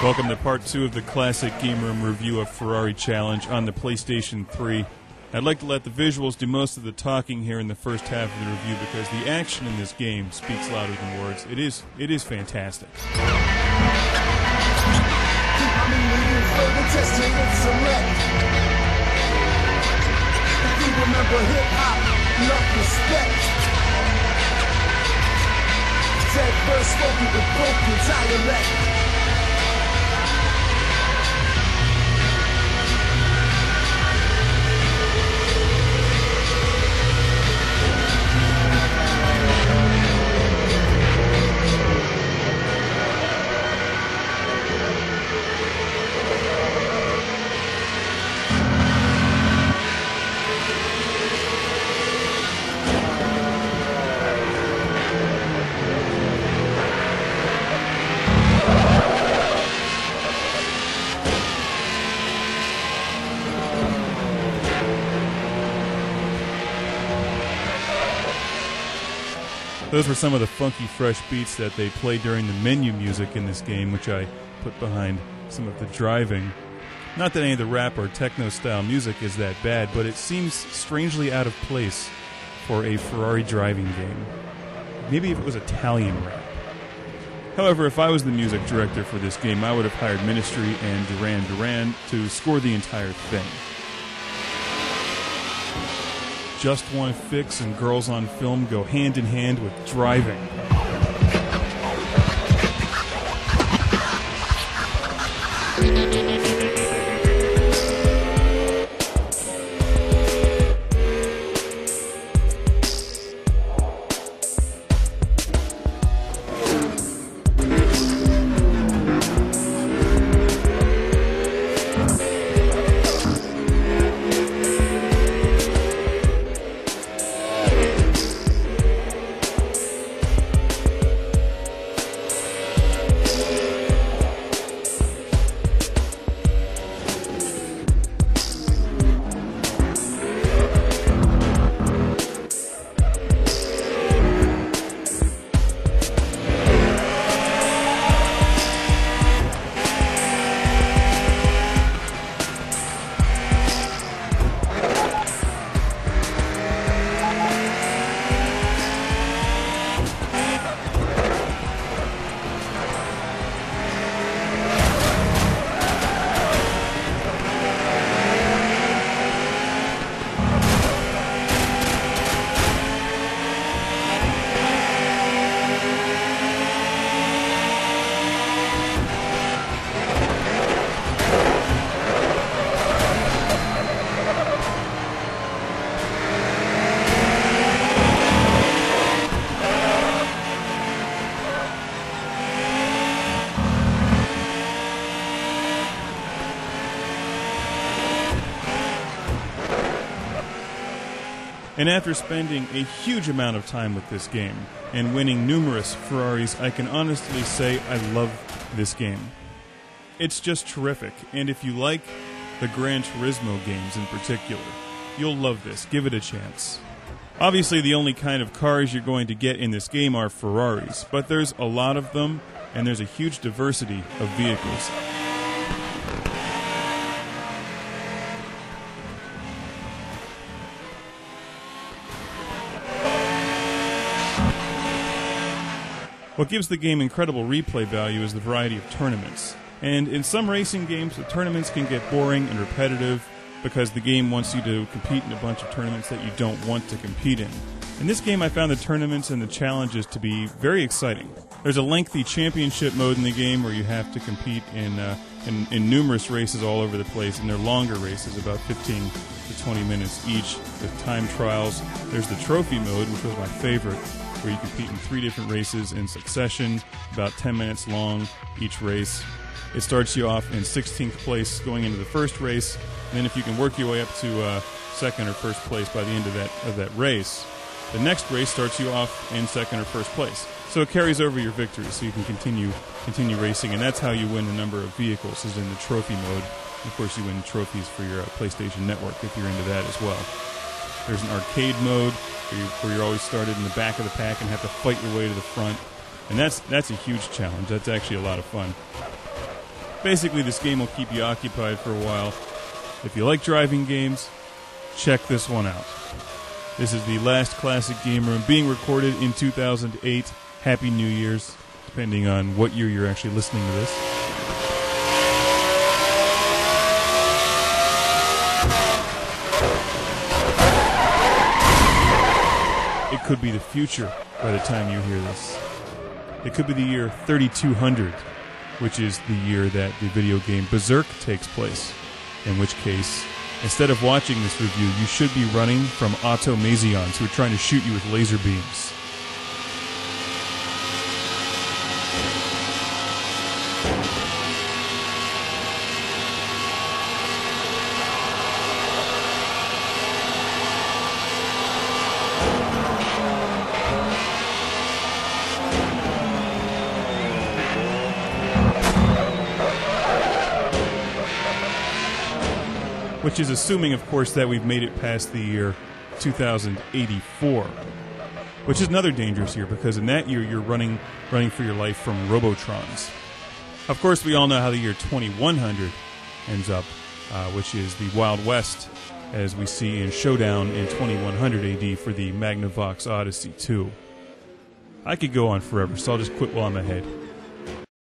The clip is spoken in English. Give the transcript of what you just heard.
Welcome to part 2 of the Classic Game Room review of Ferarri Challenge on the PlayStation 3. I'd like to let the visuals do most of the talking here in the first half of the review because the action in this game speaks louder than words. It is fantastic. Those were some of the funky, fresh beats that they play during the menu music in this game, which I put behind some of the driving. Not that any of the rap or techno-style music is that bad, but it seems strangely out of place for a Ferarri driving game. Maybe if it was Italian rap. However, if I was the music director for this game, I would have hired Ministry and Duran Duran to score the entire thing. Just Wanna Fix and Girls on Film go hand in hand with driving. And after spending a huge amount of time with this game and winning numerous Ferraris, I can honestly say I love this game. It's just terrific, and if you like the Gran Turismo games in particular, you'll love this. Give it a chance. Obviously, the only kind of cars you're going to get in this game are Ferraris, but there's a lot of them, and there's a huge diversity of vehicles. What gives the game incredible replay value is the variety of tournaments. And in some racing games, the tournaments can get boring and repetitive because the game wants you to compete in a bunch of tournaments that you don't want to compete in. In this game, I found the tournaments and the challenges to be very exciting. There's a lengthy championship mode in the game where you have to compete in numerous races all over the place, and they're longer races, about 15 to 20 minutes each, with time trials. There's the trophy mode, which was my favorite, where you compete in 3 different races in succession, about 10 minutes long each race. It starts you off in 16th place going into the first race, and then if you can work your way up to second or first place by the end of that race, the next race starts you off in second or first place. So it carries over your victory, so you can continue racing, and that's how you win a number of vehicles, is in the trophy mode. And of course, you win trophies for your PlayStation Network if you're into that as well. There's an arcade mode where you're always started in the back of the pack and have to fight your way to the front, and that's a huge challenge. That's actually a lot of fun. Basically, this game will keep you occupied for a while. If you like driving games, check this one out. This is the last Classic Game Room, being recorded in 2008. Happy New Year's, depending on what year you're actually listening to this. It could be the future by the time you hear this. It could be the year 3200, which is the year that the video game Berserk takes place. In which case, instead of watching this review, you should be running from automazions who are trying to shoot you with laser beams. Which is assuming, of course, that we've made it past the year 2084, which is another dangerous year, because in that year you're running for your life from Robotrons. Of course, we all know how the year 2100 ends up, which is the Wild West, as we see in Showdown in 2100 AD for the Magnavox Odyssey 2. I could go on forever, so I'll just quit while I'm ahead.